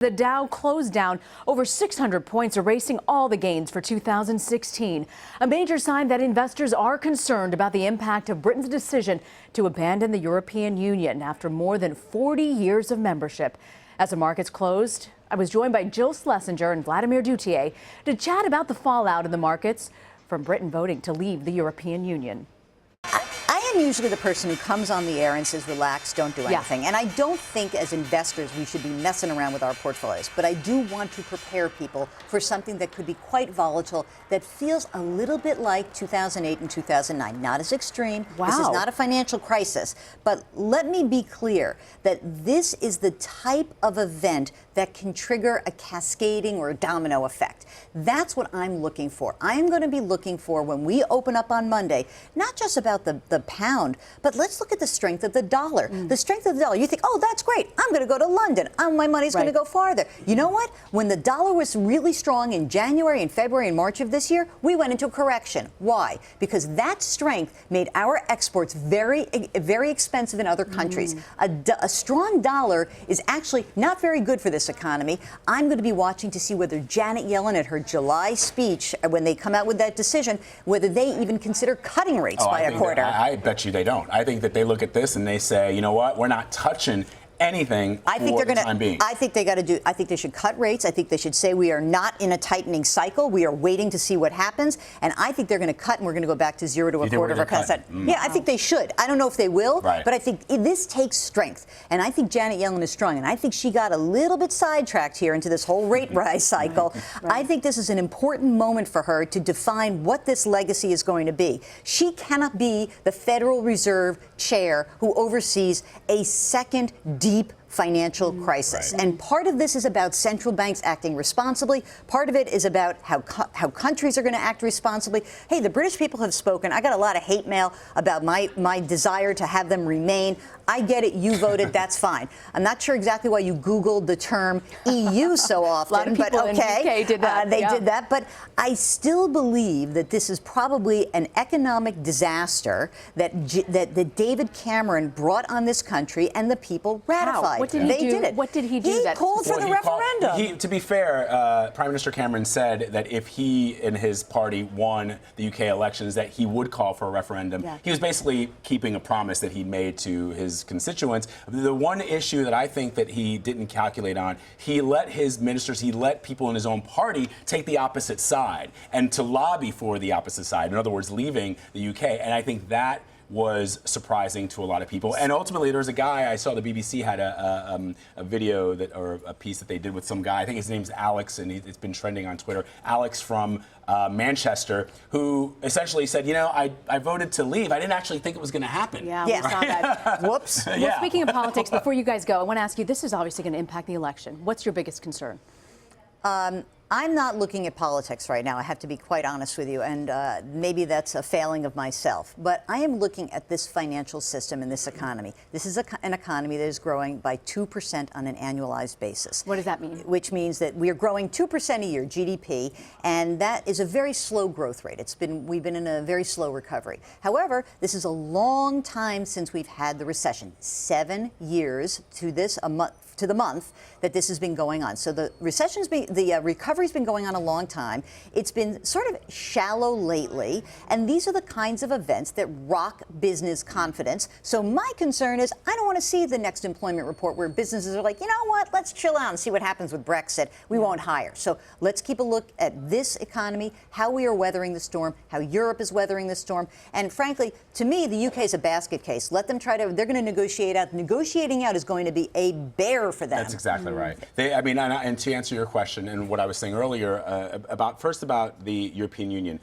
The Dow closed down over 600 points, erasing all the gains for 2016. A major sign that investors are concerned about the impact of Britain's decision to abandon the European Union after more than 40 years of membership. As the markets closed, I was joined by Jill Schlesinger and Vladimir Duthiers to chat about the fallout in the markets from Britain voting to leave the European Union. I am usually the person who comes on the air and says, relax, don't do anything. And I don't think as investors we should be messing around with our portfolios. But I do want to prepare people for something that could be quite volatile, that feels a little bit like 2008 and 2009. Not as extreme. Wow. This is not a financial crisis. But let me be clear that this is the type of event that can trigger a cascading or a domino effect. That's what I'm looking for. I'm going to be looking for, when we open up on Monday, not just about the pound, but let's look at the strength of the dollar. The strength of the dollar. You think, oh, that's great. I'm going to go to London. My money's going to go farther. You know what? When the dollar was really strong in January and February and March of this year, we went into a correction. Why? Because that strength made our exports very, very expensive in other countries. A strong dollar is actually not very good for this economy. I'm going to be watching to see whether Janet Yellen at her July speech, when they come out with that decision, whether they even consider cutting rates by a quarter. I bet you they don't. I think that they look at this and they say, you know what, we're not touching anything for the time being. I think they should cut rates. I think they should say we are not in a tightening cycle. We are waiting to see what happens. And I think they're going to cut, and we're going to go back to 0 to a quarter of a percent. Yeah, I think they should. I don't know if they will, but I think this takes strength. And I think Janet Yellen is strong. And I think she got a little bit sidetracked here into this whole rate rise cycle. I think this is an important moment for her to define what this legacy is going to be. She cannot be the Federal Reserve chair who oversees a second deep financial crisis. And part of this is about central banks acting responsibly. Part of it is about how countries are going to act responsibly. Hey, the British people have spoken. I got a lot of hate mail about my desire to have them remain. I get it. You voted. That's fine. I'm not sure exactly why you Googled the term EU so often. A lot of people in the UK did that. They did that. But I still believe that this is probably an economic disaster that David Cameron brought on this country, and the people ratified. What did he do? What did he do? He called for the referendum. To be fair, Prime Minister Cameron said that if he and his party won the UK elections, that he would call for a referendum. He was basically keeping a promise that he made to his constituents. The one issue that I think that he didn't calculate on, he let his ministers, he let people in his own party take the opposite side and to lobby for the opposite side. In other words, leaving the UK. And I think that was surprising to a lot of people. And ultimately, there was a guy, I saw the BBC had a video or a piece that they did with some guy, I think his name's Alex, and it's been trending on Twitter, Alex from Manchester, who essentially said, you know, I voted to leave. I didn't actually think it was going to happen. Yeah, we saw that. Whoops. Well, speaking of politics, before you guys go, I want to ask you, this is obviously going to impact the election. What's your biggest concern? I'm not looking at politics right now, I have to be quite honest with you, and maybe that's a failing of myself. But I am looking at this financial system and this economy. This is an economy that is growing by 2% on an annualized basis. What does that mean? Which means that we are growing 2% a year, GDP, and that is a very slow growth rate. We've been in a very slow recovery. However, this is a long time since we've had the recession. 7 years to the month that this has been going on. So the recovery's been going on a long time. It's been sort of shallow lately, and these are the kinds of events that rock business confidence. So my concern is I don't want to see the next employment report where businesses are like, you know what, let's chill out and see what happens with Brexit. We won't hire. So let's keep a look at this economy, how we are weathering the storm, how Europe is weathering the storm. And frankly, to me, the UK is a basket case. Let them they're going to negotiate out. Negotiating out is going to be a bear for them. That's exactly right. And to answer your question and what I was saying earlier about the European Union,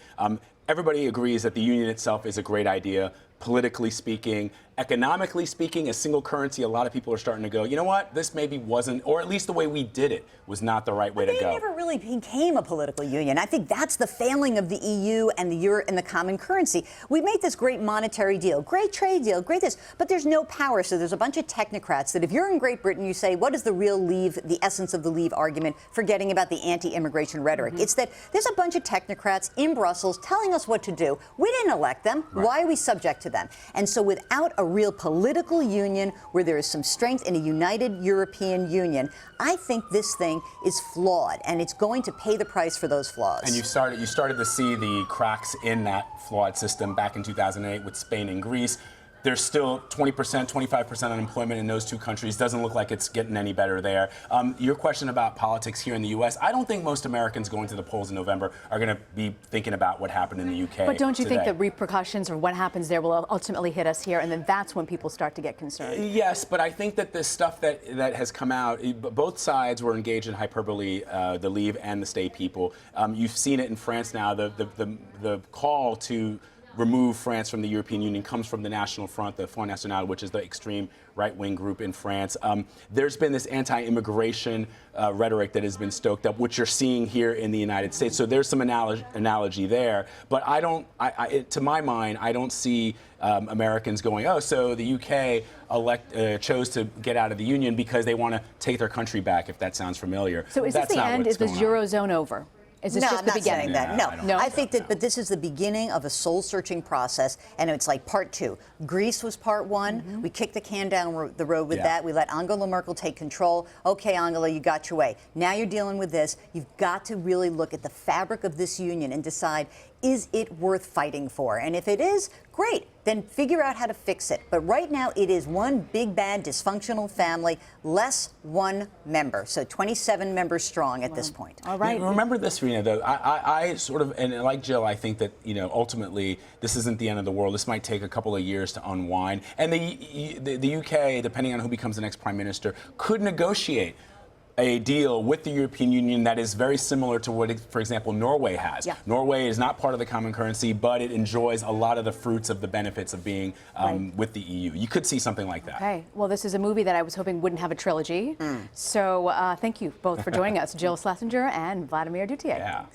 everybody agrees that the union itself is a great idea. Politically speaking, economically speaking, a single currency, a lot of people are starting to go, you know what, this maybe wasn't, or at least the way we did it was not the right way to go. They never really became a political union. I think that's the failing of the EU and the Euro and the common currency. We made this great monetary deal, great trade deal, great this, but there's no power. So there's a bunch of technocrats that if you're in Great Britain, you say, what is the real leave, the essence of the leave argument, forgetting about the anti-immigration rhetoric. It's that there's a bunch of technocrats in Brussels telling us what to do. We didn't elect them. Why are we subject to to them. And so without a real political union where there is some strength in a united European Union, I think this thing is flawed, and it's going to pay the price for those flaws. And you started to see the cracks in that flawed system back in 2008 with Spain and Greece. There's still 20%, 25% unemployment in those two countries. Doesn't look like it's getting any better there. Your question about politics here in the U.S., I don't think most Americans going to the polls in November are going to be thinking about what happened in the U.K. But don't you today. think the repercussions or what happens there will ultimately hit us here, and then that's when people start to get concerned? Yes, but I think that this stuff that has come out, both sides were engaged in hyperbole, the Leave and the Stay people. You've seen it in France now. The call to remove France from the European Union comes from the National Front, the Front National, which is the extreme right-wing group in France. There's been this anti-immigration rhetoric that has been stoked up, which you're seeing here in the United States. So there's some analogy there. But to my mind, I don't see Americans going, oh, so the UK chose to get out of the Union because they want to take their country back, if that sounds familiar. So is this the end? Is this Eurozone over? Is this just the beginning? I'm not saying that. No, I think that, but this is the beginning of a soul-searching process, and it's like part two. Greece was part one. We kicked the can down the road with that. We let Angela Merkel take control. Okay, Angela, you got your way. Now you're dealing with this. You've got to really look at the fabric of this union and decide, is it worth fighting for? And if it is, great. Then figure out how to fix it. But right now, it is one big, bad, dysfunctional family, less one member. So 27 members strong at this point. All right. Remember this, Rena, though. I sort of, and like Jill, I think that, ultimately, this isn't the end of the world. This might take a couple of years to unwind. And the UK, depending on who becomes the next prime minister, could negotiate a deal with the European Union that is very similar to what, for example, Norway has. Norway is not part of the common currency, but it enjoys a lot of the fruits of the benefits of being with the EU. You could see something like that. Okay. Well, this is a movie that I was hoping wouldn't have a trilogy. So thank you both for joining us, Jill Schlesinger and Vladimir Duthiers. Yeah.